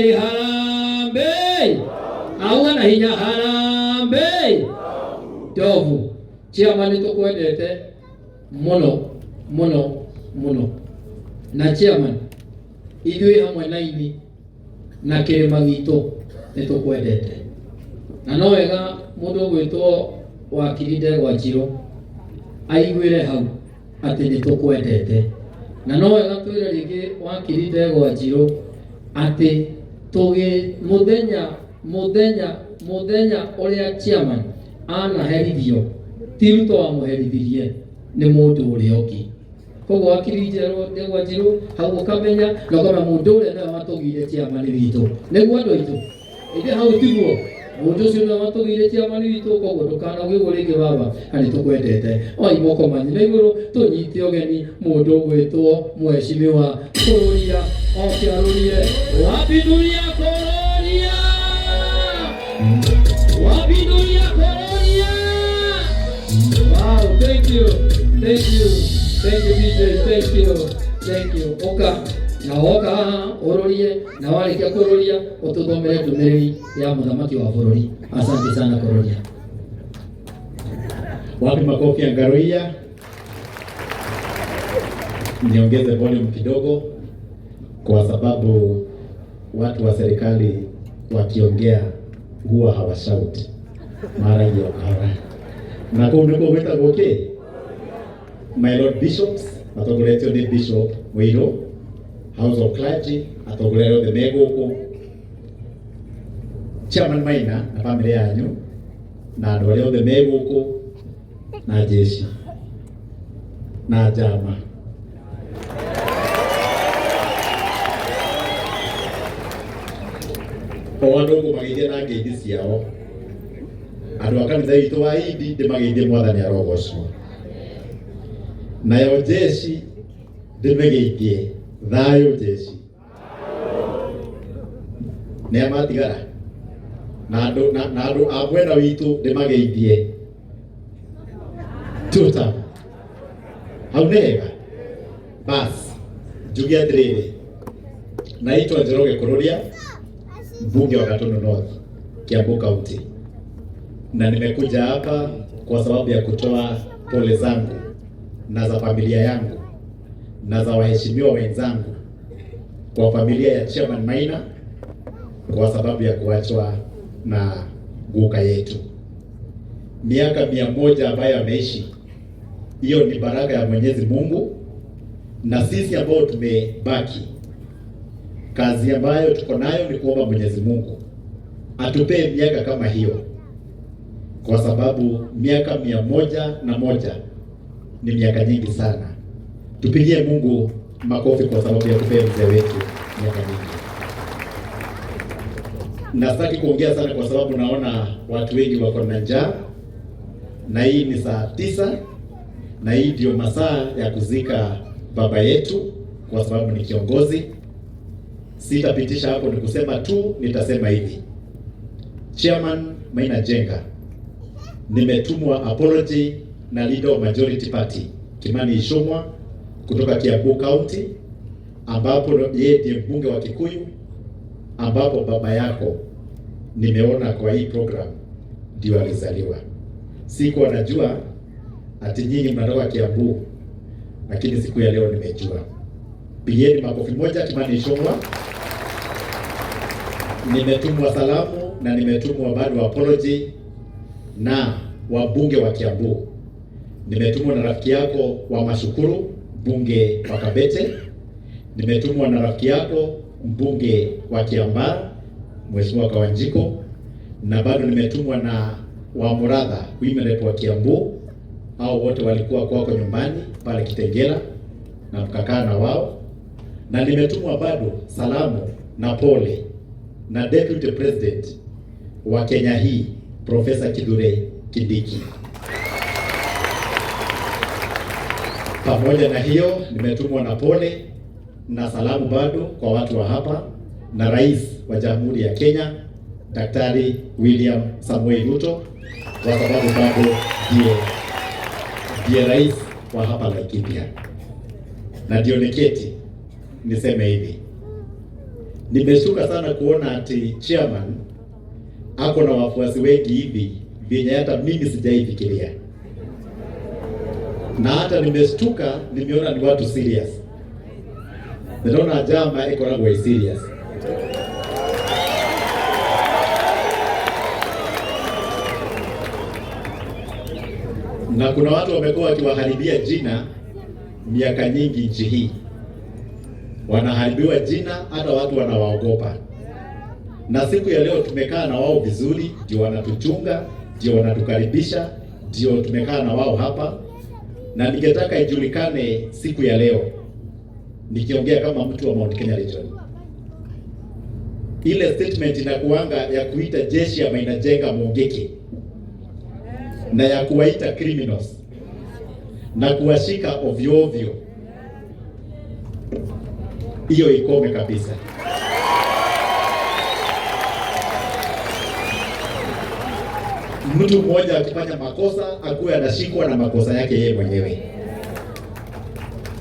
Eri harambe. Auga na hinya harambe. Njovu. Chairman tukwendete muno. Na chairman ithui hamwe na ini na kirima gitu nitukwendete. Na no wega mundu gwitwo wakiri Ndegwa Njiro aigwire hau ati nitukwendete. Na no wega twire ringi wakiri Ndegwa Njiro ati tugi muthenya uria chairman anaherithio tiruto wa muherithirie ni mundu uria ungi. Koguo wakiri Ndegwa Njiro hau ukamenya na kama mundu uria na watugire chairman witu niguo andu aitu inde hau tiguo mundu ucio na watugire chairman witu. Koguo ndukanaugwo ringi baba ani tukwendete oi moko manyi na iguru tunyite ogeni mundu gwitwo Mheshimiwa Kururia okiarurie wapinduria Kururia wapinduria Kururia. Wow, thank you DJ, thank you. Oka ururie na warikia kururia ututhomere ndumiriri ya muthamaki wa bururi. Asante sana Kururia. Wapi makofi ya Ngaruia? Niongeze volume kidogo kwa sababu watu wa serikali wakiongea huwa hawashauti mara hiyo kara. Na kumbuko weta goke. My Lord Bishops, atogoretio ni Bishop Wiro, House of Clergy, atogoretio the Megoko, Chairman Maina na familia yanyu, na adoleo the Megoko, na jeshi, na jama. Owandogo magide na ngeidi ciao. Andu akanitha itu wa idi de magide mwathani arogocwo. Nayo jeshi ndimegeithie thayo jeshi ne matigara na andu a mwena witu ndimageithie tuta hau nega bas njugi atiriri naitwa Njoroge Kururia, mbunge wa Gatundo North, Kiambu County, na nimekuja hapa kwa sababu ya kutoa pole zangu na za familia yangu na za waheshimiwa wenzangu kwa familia ya Chairman Maina kwa sababu ya kuachwa na guka yetu. Miaka 100 ambayo ameishi, hiyo ni baraka ya Mwenyezi Mungu, na sisi ambao tumebaki, kazi ambayo tuko nayo ni kuomba Mwenyezi Mungu atupee miaka kama hiyo, kwa sababu miaka 101 ni miaka nyingi sana. Tupigie Mungu makofi kwa sababu ya kupea mzee wetu miaka nyingi. Nasitaki kuongea sana kwa sababu naona watu wengi wako na njaa, na hii ni saa 9 na hii ndio masaa ya kuzika baba yetu kwa sababu ni kiongozi. Sitapitisha hapo, ni kusema tu, nitasema hivi. Chairman Maina Njenga, nimetumwa apology na leader of majority party Kimani Ichung'wah kutoka Kiambu County, ambapo yeye ndiye mbunge wa Kikuyu, ambapo baba yako nimeona kwa hii program ndio alizaliwa. Sikuwa najua ati nyinyi mnatoka Kiambu, lakini siku ya leo nimejua. Pigieni makofi moja Kimani Ichung'wah. Nimetumwa salamu na nimetumwa bado apology na wabunge wa Kiambu. Nimetumwa na rafiki yako wa Mashukuru, mbunge wa Kabete. Nimetumwa na rafiki yako mbunge wa Kiambaa, Mheshimiwa Kawanjiko, na bado nimetumwa na wa Muratha, women rep wa Kiambu. Hao wote walikuwa kwako nyumbani pale Kitengela na mkakaa na wao. Na nimetumwa bado salamu na pole na Deputy President wa Kenya hii, Professor Kithure Kindiki. Pamoja na hiyo, nimetumwa na pole na salamu bado kwa watu wa hapa na Rais wa Jamhuri ya Kenya Daktari William Samoei Ruto, kwa sababu bado ndiye rais wa hapa Laikipia. Na ndio niketi niseme hivi, Nimeshtuka sana kuona ati chairman ako na wafuasi wengi hivi vyenye hata mimi sijaifikiria, na hata nimeshtuka, nimeona ni watu serious. Naona jama iko na way serious. Na kuna watu wamekuwa wakiwaharibia jina miaka nyingi nchi hii, wanaharibiwa jina, hata watu wanawaogopa. Na siku ya leo tumekaa na wao vizuri, ndio wanatuchunga, ndio wanatukaribisha, ndio tumekaa na wao hapa, na ningetaka ijulikane siku ya leo, nikiongea kama mtu wa Mount Kenya Region, ile statement inakuanga ya kuita jeshi ya Maina Njenga Mungiki na ya kuwaita criminals na kuwashika ovyo ovyo, hiyo ikome kabisa. Mtu mmoja akifanya makosa akuwe anashikwa na makosa yake yeye mwenyewe.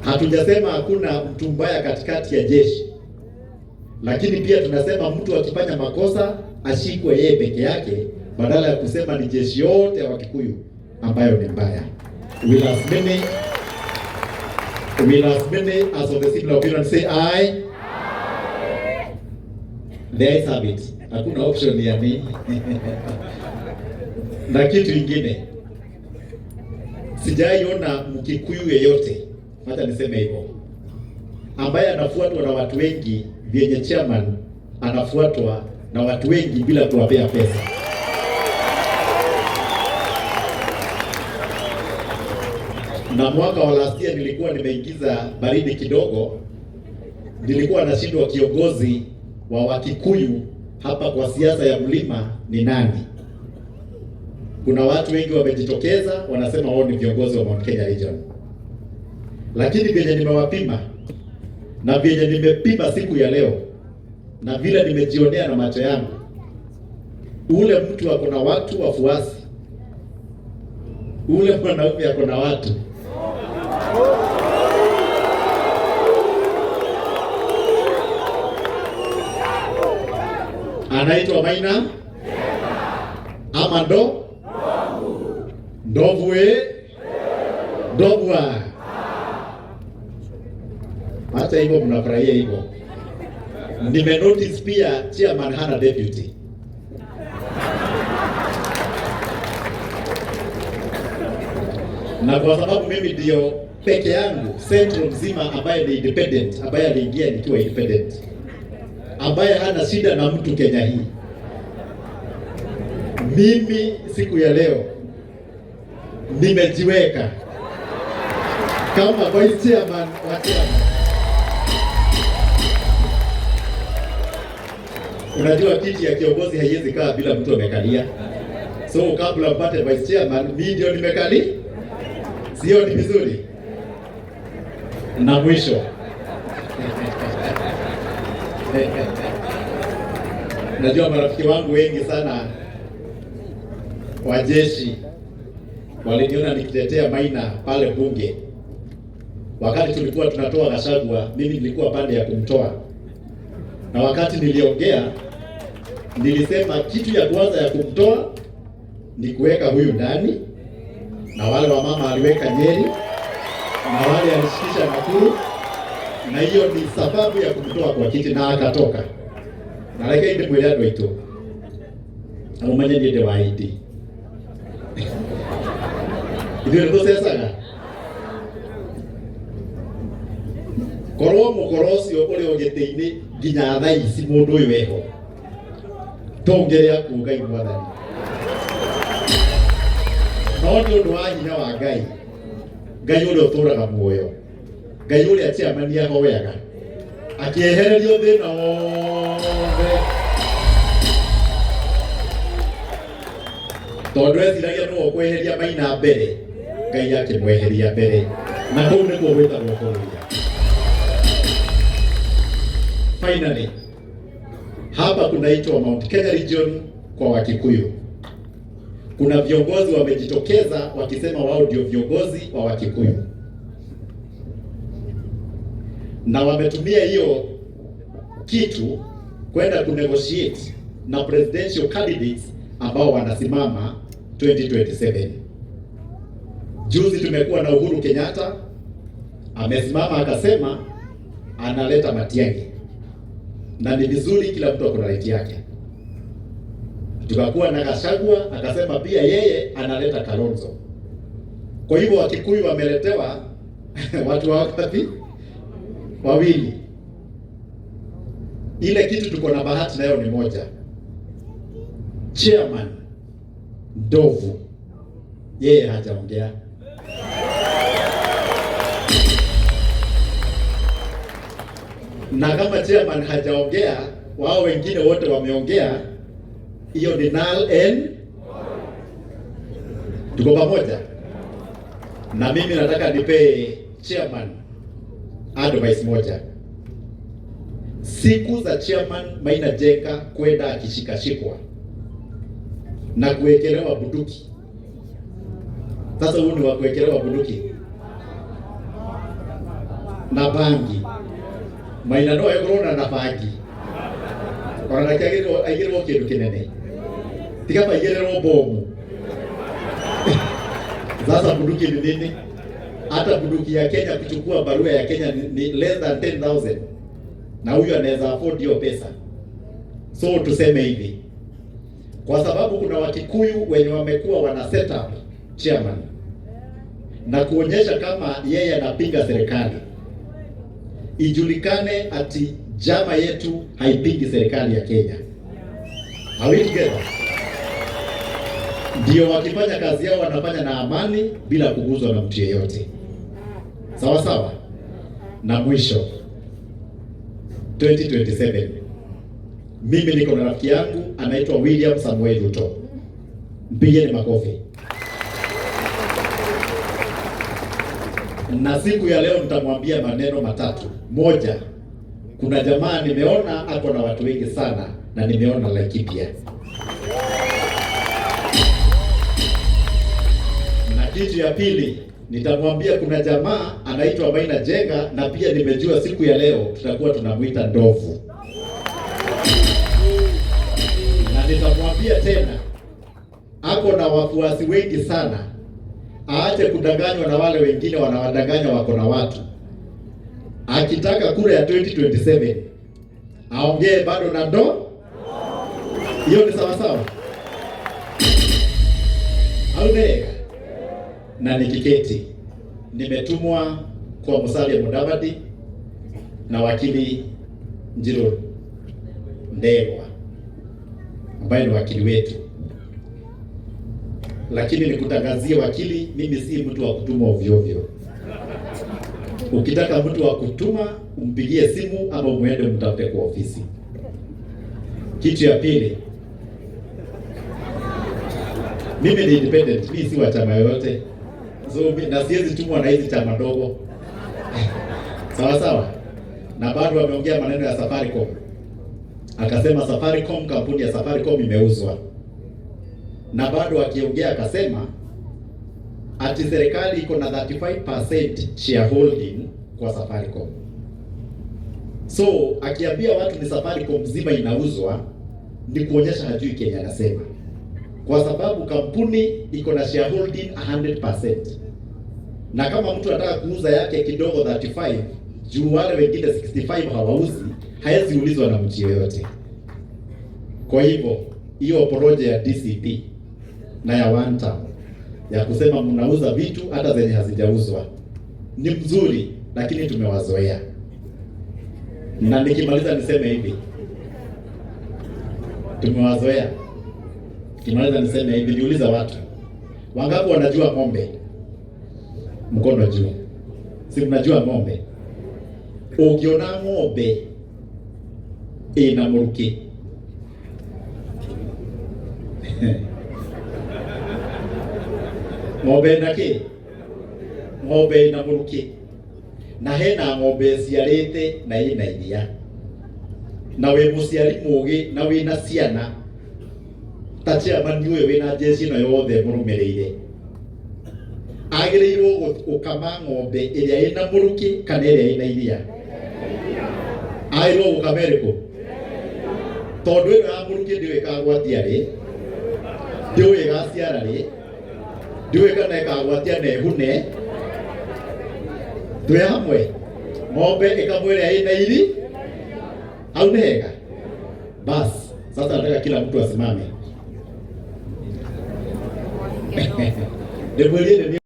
Hatujasema hakuna mtu mbaya katikati ya jeshi, lakini pia tunasema mtu akifanya makosa ashikwe yeye peke yake, badala ya kusema ni jeshi yote ya Wakikuyu ambayo ni mbaya. Will as many as of the similar opinion say aye? The ayes have it. Hakuna option ya ni na kitu ingine, sijaiona Mkikuyu yeyote, hata niseme hivyo, ambaye anafuatwa na watu wengi vyenye chairman anafuatwa na watu wengi bila kuwapea pesa. Na mwaka wa last year nilikuwa nimeingiza baridi kidogo, nilikuwa nashindwa kiongozi wa Wakikuyu hapa kwa siasa ya mlima ni nani. Kuna watu wengi wamejitokeza wanasema wao ni viongozi wa Mount Kenya Region, lakini vyenye nimewapima na vyenye nimepima siku ya leo na vile nimejionea na macho yangu, ule mtu ako na watu wafuasi, ule mwanaume ako na watu. Anaitwa Maina ama Ndovue Ndovua. Hata hivyo mnafurahia hivyo. Nime notice pia chairman hana deputy. Na kwa sababu mimi ndio peke yangu central mzima ambaye ni independent, ambaye aliingia nikiwa independent, ambaye hana shida na mtu Kenya hii, mimi siku ya leo nimejiweka kama vice chairman wa chairman. Unajua kiti ya kiongozi haiwezi kaa bila mtu amekalia, so kabla mpate vice chairman mimi ndio nimekalia. Sio ni vizuri? Na mwisho najua marafiki wangu wengi sana wa jeshi waliniona nikitetea Maina pale bunge. Wakati tulikuwa tunatoa Gachagua, mimi nilikuwa pande ya kumtoa, na wakati niliongea nilisema kitu ya kwanza ya kumtoa ni kuweka huyu ndani, na wale wa mama aliweka Nyeri, na wale alishikisha Nakuru, na hiyo ni sababu ya kumtoa kwa kiti, na akatoka. Na lakini ndio mwili wake ito amumanye ndiye waidi ndio ndo sasa korwo mukorocio uri ogeteini nginya thaa ici mundu uyu weho tongere aku Ngai mwathani no nĩ ũndũ wa hinya wa Ngai, Ngai ũrĩa ũtũraga muoyo, Ngai ũrĩa chairman ahoyaga akĩehererio thĩna wothe, tondũ eciragia no kweheria Maina mbere, Ngai akĩmweheria mbere, na kũu nĩkuo gwĩtagwo kũrũria. Finally, hapa kunaitwa Mount Kenya Region kwa Wakikuyu. Kuna viongozi wamejitokeza wakisema wao ndio viongozi wa Wakikuyu, na wametumia hiyo kitu kwenda kunegotiate na presidential candidates ambao wanasimama 2027. Juzi tumekuwa na Uhuru Kenyatta amesimama akasema analeta Matiang'i, na ni vizuri, kila mtu ako na right yake. Tukakuwa na Gachagua akasema pia yeye analeta Kalonzo. Kwa hivyo Wakikuyu wameletewa watu wakati wawili. Ile kitu tuko na bahati nayo ni moja, chairman Ndovu yeye hajaongea. Na kama chairman hajaongea, wao wengine wote wameongea, hiyo ni null and tuko pamoja. Na mimi nataka nipe chairman advice moja. Siku za chairman Maina Njenga kwenda akishikashikwa na kuwekelewa bunduki. Sasa huyu ni wa kuwekelewa bunduki na bangi. Maina no ekorona na bangi. Ona kagiro agiro kindu kinene. Tiga baigirero bomu. Sasa bunduki ni nini? Hata bunduki ya Kenya kuchukua barua ya Kenya ni less than 10,000. Na huyu anaweza afford hiyo pesa. So tuseme hivi, kwa sababu kuna Wakikuyu wenye wamekuwa wana set up chairman na kuonyesha kama yeye anapinga serikali, ijulikane ati chama yetu haipingi serikali ya Kenya. Are we together? Ndio wakifanya kazi yao wanafanya na amani bila kuguzwa na mtu yeyote. Sawa sawa? Na mwisho 2027 mimi niko na rafiki yangu anaitwa William Samuel Ruto. Mpigeni makofi. Na siku ya leo nitamwambia maneno matatu. Moja, kuna jamaa nimeona ako na watu wengi sana na nimeona Laikipia. Na kitu ya pili, nitamwambia kuna jamaa anaitwa Maina Njenga na pia nimejua siku ya leo tutakuwa tunamuita Ndovu. Na nitamwambia tena ako na wafuasi wengi sana, aache kudanganywa na wale wengine wanawadanganya wako na watu. Akitaka kura ya 2027 aongee bado na ndo. Hiyo ni sawa sawa. Aunega na nikiketi nimetumwa kwa Musalia Mudavadi na wakili Njiro Ndegwa ambaye ni wakili wetu. Lakini nikutangazie wakili, mimi si mtu wa kutuma ovyo ovyo. Ukitaka mtu wa kutuma umpigie simu ama muende mtafute kwa ofisi. Kitu ya pili, mimi ni independent, mimi si wa chama yoyote. So na siwezi tumwa na hizi chama ndogo. Sawa sawa. Na bado wameongea maneno ya Safaricom. Akasema Safaricom, kampuni ya Safaricom imeuzwa. Na bado akiongea akasema ati serikali iko na 35% shareholding kwa Safaricom. So akiambia watu ni Safaricom mzima inauzwa, ni kuonyesha hajui Kenya anasema. Kwa sababu kampuni iko na shareholding 100%. Na kama mtu anataka kuuza yake kidogo 35, juu wale wengine 65 hawauzi, haezi ulizwa na mtu yeyote. Kwa hivyo, hiyo poroje ya DCP na ya one term ya kusema mnauza vitu hata zenye hazijauzwa ni mzuri, lakini tumewazoea. Na nikimaliza niseme hivi, tumewazoea. Kimaliza niseme hivi, niuliza watu wangapi wanajua ng'ombe? Mkono juu. Si mnajua ng'ombe? Ukiona ng'ombe ina muruki ng'ombe nake ng'ombe ina muruki na hena ng'ombe ciarite na ina iria na we muciari mugi na wina ciana ta chairman uyu wina jeshi no yothe murumirire agiriirwo gukama ng'ombe iria ina muruki kana iria ina iria agiriirwo gukama iriku tondu ino ya muruki ndiwe kagwatia ri ndiwe gaciara ri ndiwe kana ikagwatia na ihune twe hamwe ng'ombe ikamwira ina iri au ni hega. Basi sasa nataka kila mtu asimame.